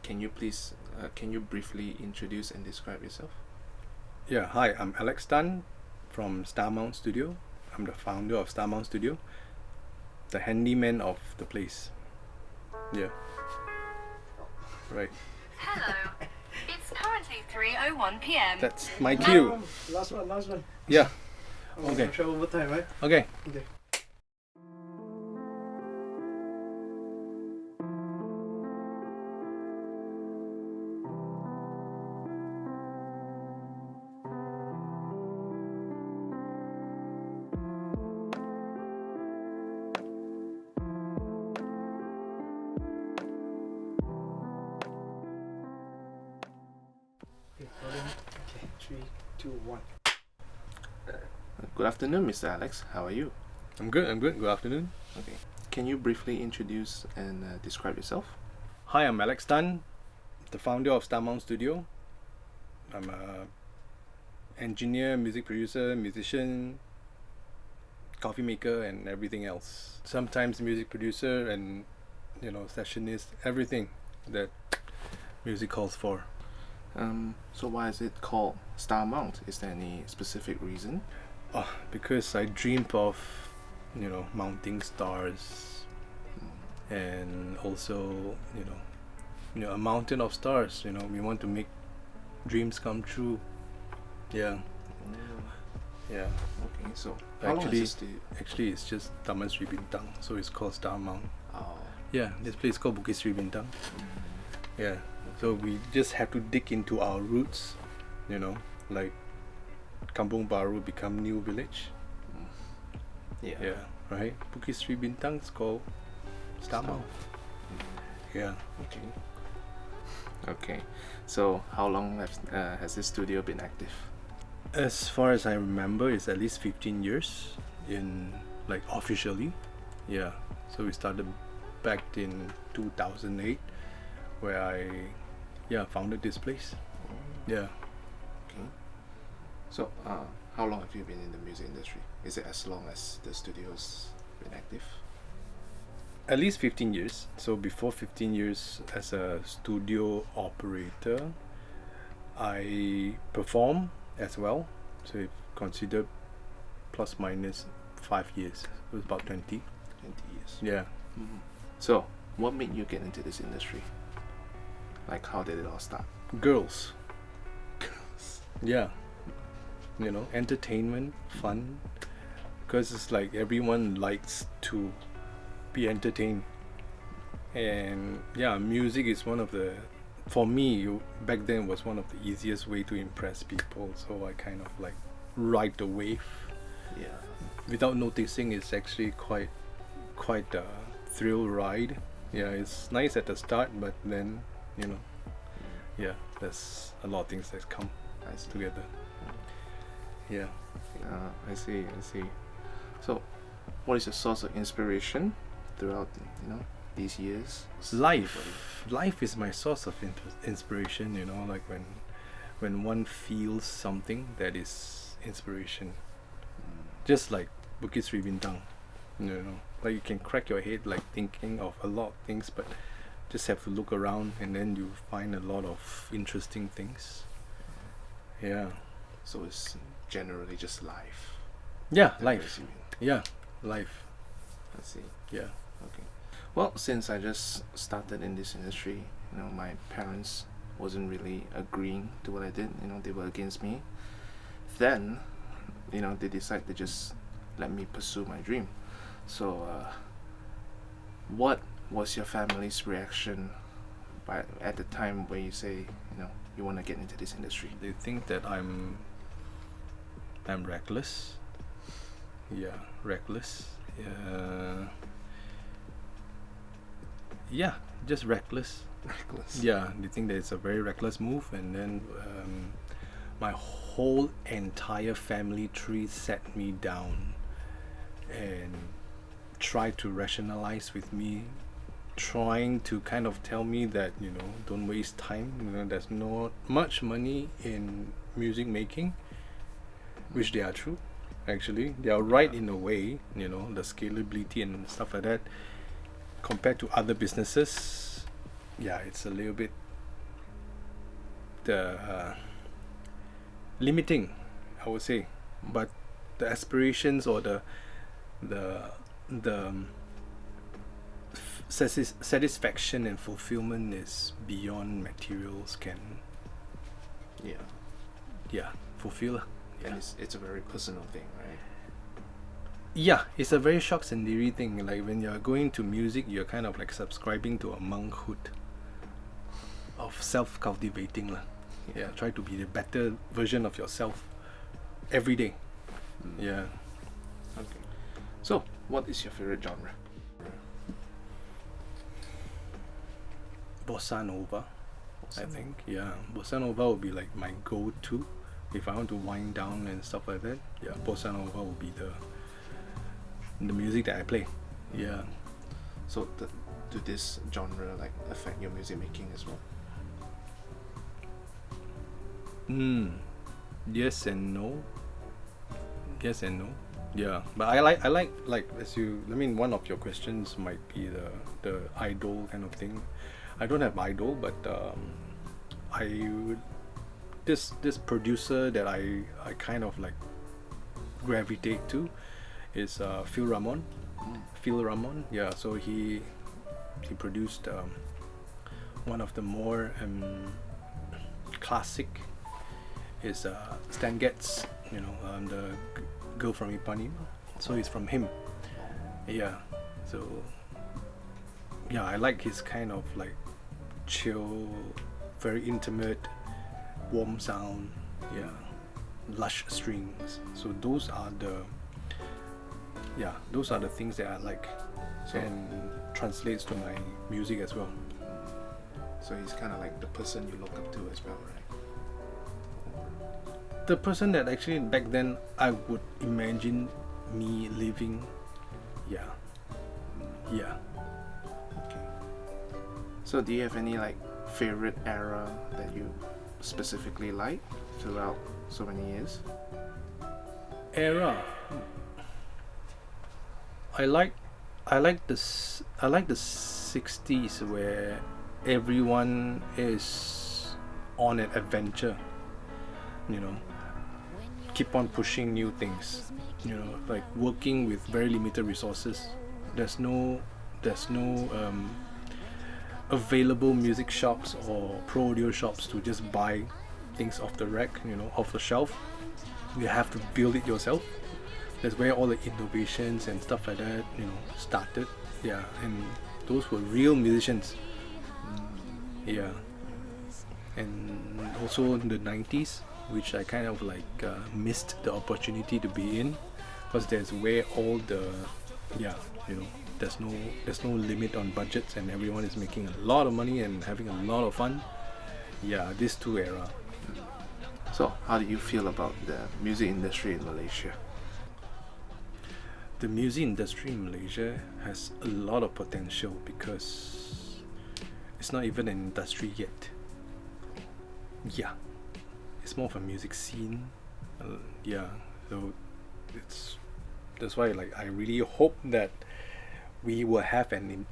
Can you briefly introduce and describe yourself? Yeah, hi, I'm Alex Tan from Starmount Studio. I'm the founder of Starmount Studio, the handyman of the place. Yeah, right. Hello. It's currently 3:01 p.m. That's my cue. Last one. Yeah, Oh, Okay. Travel over time, right? okay. Okay. Okay, rolling. Okay, 3, 2, 1. Good afternoon, Mr. Alex. How are you? I'm good. Good afternoon. Okay. Can you briefly introduce and describe yourself? Hi, I'm Alex Tan, the founder of Starmount Studio. I'm a engineer, music producer, musician, coffee maker, and everything else. Sometimes music producer and sessionist, everything that music calls for. So why is it called Starmount? Is there any specific reason? Because I dreamed of mounting stars, and also a mountain of stars. We want to make dreams come true. Yeah. Yeah. Okay. So how long has Actually, this studio? actually, it's just Taman Sri Bintang, so it's called Starmount. Oh. Yeah, this place is called Bukit Sri Bintang. Yeah. So we just have to dig into our roots, like Kampung Baru become new village. Yeah. Yeah, right. Bukit Sri Bintang is called Starmount. Yeah. Okay. Okay. So how long has this studio been active? As far as I remember, it's at least 15 years officially. Yeah. So we started back in 2008, where I founded this place. Yeah. Okay. So how long have you been in the music industry? Is it as long as the studio's been active? At least 15 years. So before 15 years as a studio operator, I perform as well. So if considered plus minus 5 years, it was about 20. 20 years. Yeah. Mhm. So what made you get into this industry? Like how did it all start? Girls. Yeah. Entertainment, fun. Because it's like everyone likes to be entertained. And yeah, music is one of the, for me, back then was one of the easiest way to impress people. So I kind of like ride the wave. Yeah. Without noticing, it's actually quite a thrill ride. Yeah, it's nice at the start, but then yeah, there's a lot of things that come I see. together. Yeah. I see. So what is your source of inspiration throughout these years? Life is my source of inspiration. Like when one feels something, that is inspiration. Just like Bukit Sri Bintang, like you can crack your head like thinking of a lot of things, but just have to look around and then you find a lot of interesting things. Yeah. So it's generally just life. Yeah, that life. brings you in. Yeah, life. I see. Yeah. Okay. Well, since I just started in this industry, my parents wasn't really agreeing to what I did. They were against me. Then, they decided to just let me pursue my dream. So, what was your family's reaction at the time where you say, you want to get into this industry? They think that I'm reckless. Yeah, reckless. Yeah, just reckless. Reckless. Yeah, they think that it's a very reckless move, and then my whole entire family tree sat me down and tried to rationalize with me, trying to kind of tell me that don't waste time. There's not much money in music making, which they are true. Actually, they are right in a way. The scalability and stuff like that, compared to other businesses, yeah, it's a little bit the limiting, I would say. But the aspirations or the satisfaction and fulfillment is beyond materials can Yeah. fulfill. And it's a very personal thing, right? Yeah, it's a very shock and eerie thing. Like when you're going to music, you're kind of like subscribing to a monkhood of self-cultivating lah. Yeah, try to be the better version of yourself every day. Yeah. Okay. So, what is your favorite genre? Bossa Nova, I think. Yeah, Bossa Nova would be like my go-to if I want to wind down and stuff like that. Yeah, Bossa Nova will be the music that I play. Yeah. So, do this genre like affect your music making as well? Yes and no. Yes and no. Yeah, but I like as you. I mean, one of your questions might be the idol kind of thing. I don't have idol, but I would this producer that I kind of like gravitate to is Phil Ramon. Phil Ramon, yeah. So he produced one of the more classic is Stan Getz, you know, the girl from Ipanema. So it's from him. Yeah. So yeah, I like his kind of like chill, very intimate, warm sound. Yeah, lush strings. So those are the things that I like, So- and translates to my music as well. So he's kind of like the person you look up to as well, right? The person that actually back then I would imagine me living. Yeah. Okay. So do you have any like favorite era that you specifically like throughout so many years? Era. I like the 60s where everyone is on an adventure, you know, keep on pushing new things, you know, like working with very limited resources. There's no available music shops or pro audio shops to just buy things off the rack, you know, off the shelf. You have to build it yourself. That's where all the innovations and stuff like that, you know, started. Yeah, and those were real musicians. Yeah, and also in the 90s, which I kind of like missed the opportunity to be in, because there's where all the, yeah, you know, there's no limit on budgets and everyone is making a lot of money and having a lot of fun. Yeah, these two era. So how do you feel about the music industry in Malaysia? The music industry in Malaysia has a lot of potential because it's not even an industry yet. Yeah, it's more of a music scene. Yeah, so that's why like I really hope that we will have an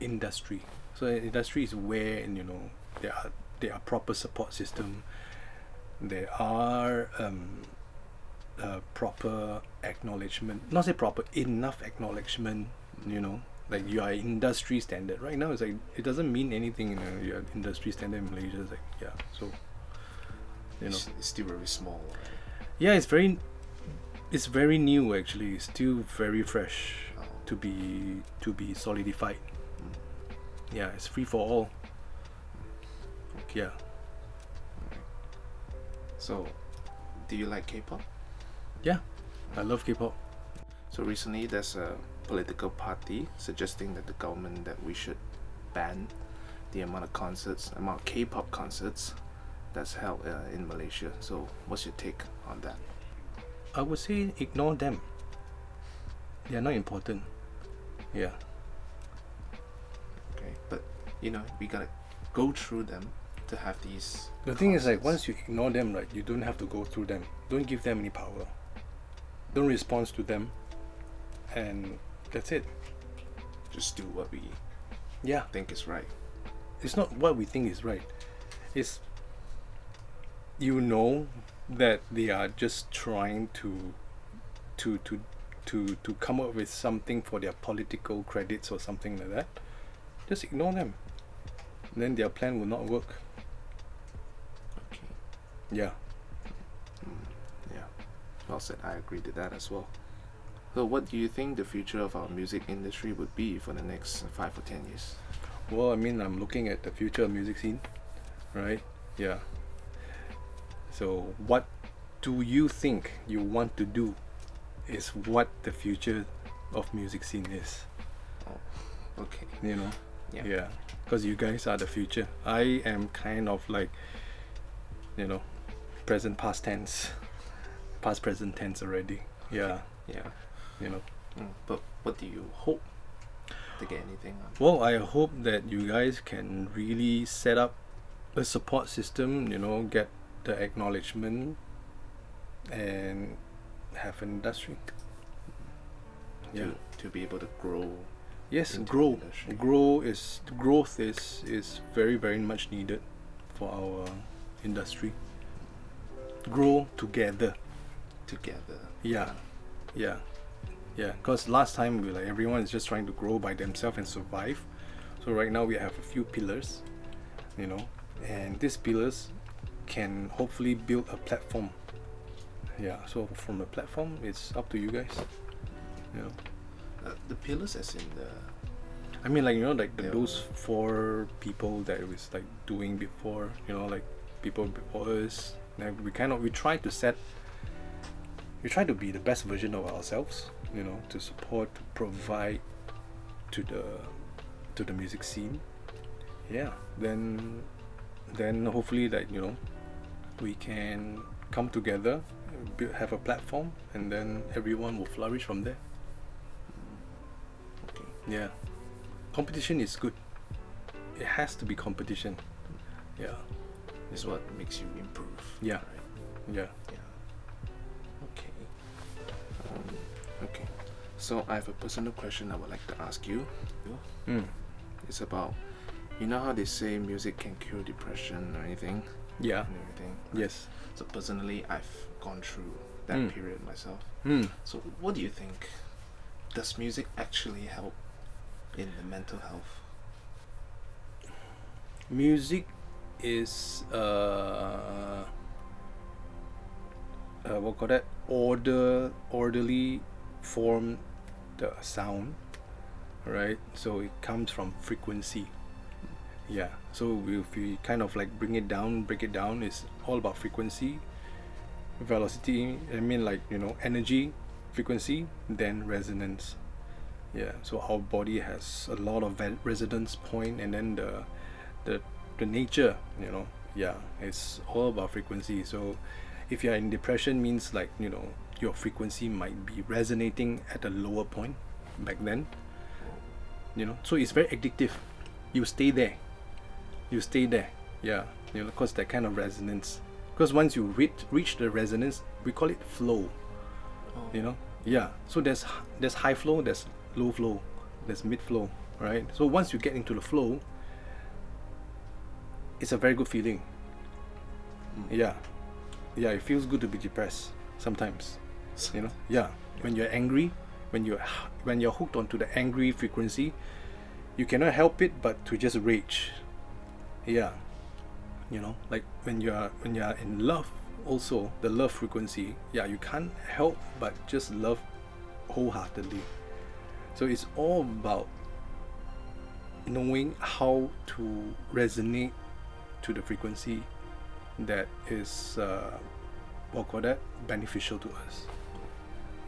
industry. So an industry is where, and you know, there are proper support system. There are proper acknowledgement, not say proper, enough acknowledgement, you know, like you are industry standard. Right now it's like, it doesn't mean anything, you know, you're industry standard in Malaysia. It's like, yeah, so, you know. It's still very small, right? Yeah, it's very new actually. It's still very fresh to be solidified. Yeah, it's free for all. Yeah. So, do you like K-pop? Yeah, I love K-pop. So recently there's a political party suggesting that the government that we should ban the amount of K-pop concerts that's held in Malaysia. So what's your take on that? I would say ignore them. They are not important. Yeah. Okay, but you know, we gotta go through them to have these. The thing is, like, concerts. once you ignore them, right, you don't have to go through them. Don't give them any power. Don't respond to them, and that's it. Just do what we Yeah, think is right. It's not what we think is right. It's, you know, that they are just trying to come up with something for their political credits or something like that. Just ignore them. Then their plan will not work. Okay. Yeah. Yeah. Well said. I agree to that as well. So, what do you think the future of our music industry would be for the next 5 or 10 years? Well, I mean, I'm looking at the future of music scene, right? Yeah. So, what do you think you want to do is what the future of music scene is, Okay. you know? Yeah. Yeah. Because you guys are the future. I am kind of like, you know, present, past tense, past, present tense already. Yeah. Yeah. You know. But what do you hope to get anything on? Well, I hope that you guys can really set up a support system, you know, get the acknowledgement and have an industry. Yeah. To be able to grow. Yes, into grow. the industry. Growth is very, very much needed for our industry. Grow together. Together. Yeah. Yeah. Yeah. Because last time we like everyone is just trying to grow by themselves and survive. So right now we have a few pillars, you know, and these pillars can hopefully build a platform. Yeah. So from a platform, it's up to you guys. You know. The pillars, as in the. I mean, like, you know, like Yeah. those 4 people that it was like doing before, you know, like people before us. Like we try to be the best version of ourselves, you know, to support, to provide to the music scene. Yeah. Then hopefully that, you know, we can come together, have a platform, and then everyone will flourish from there. Okay. Yeah. Competition is good. It has to be competition. Yeah. Is what makes you improve. Yeah. Right? Yeah. Yeah. Okay. Okay. So I have a personal question I would like to ask you. Mm. It's about, you know how they say music can cure depression or anything Yeah. and everything. Yes. So personally, I've gone through that Mm. period myself. Mm. So what do you think? Does music actually help in the mental health? Music is what call that, orderly form the sound, right? So it comes from frequency. Yeah. So if we kind of like break it down, it's all about frequency, velocity. I mean, like, you know, energy, frequency, then resonance. Yeah. So our body has a lot of resonance point, and then the nature, you know. Yeah, it's all about frequency. So if you're in depression, means like, you know, your frequency might be resonating at a lower point back then, you know. So it's very addictive. You stay there, yeah, you know, because that kind of resonance, because once you reach the resonance, we call it flow, you know. Yeah. So there's high flow, there's low flow, there's mid flow, right? So once you get into the flow, it's a very good feeling. Yeah. It feels good to be depressed sometimes, you know. Yeah. When you're angry, when you're hooked onto the angry frequency, you cannot help it but to just rage. Yeah. You know, like when you're in love, also the love frequency, yeah, you can't help but just love wholeheartedly. So it's all about knowing how to resonate to the frequency that is beneficial to us.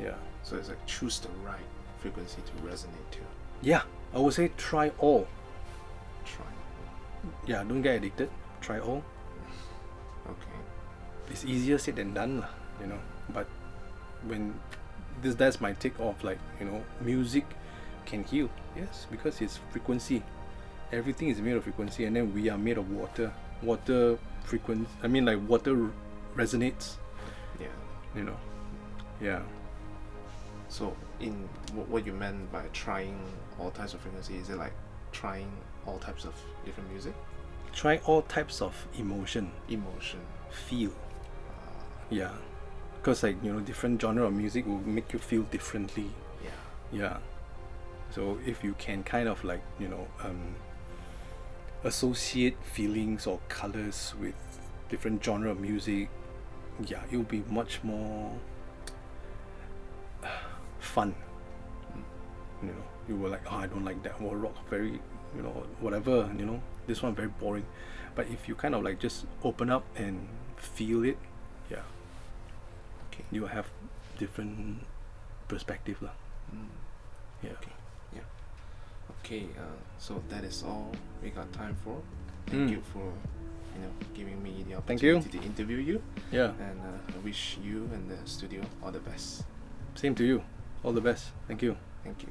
Yeah. So it's like choose the right frequency to resonate to. Yeah, I would say try all. Try. Yeah, don't get addicted. Try all. Okay. It's easier said than done lah, you know. But when that's my take of, like, you know, music can heal. Yes, because it's frequency. Everything is made of frequency, and then we are made of water. Water resonates. Yeah. You know. Yeah. So in what you meant by trying all types of frequency, is it like trying all types of different music, Try all types of emotion, emotion. feel. Yeah, because like different genre of music will make you feel differently. Yeah. Yeah. So if you can kind of like associate feelings or colors with different genre of music, yeah, it will be much more fun. You were like, oh, I don't like that. Or rock very, whatever. This one very boring. But if you kind of like just open up and feel it, yeah, Okay. you have different perspective lah. Mm. Yeah. Okay. Yeah. Okay. So that is all we got time for. Thank you for giving me the Thank you. opportunity to interview you, Yeah. and I wish you and the studio all the best. Same to you. All the best. Thank you. Thank you.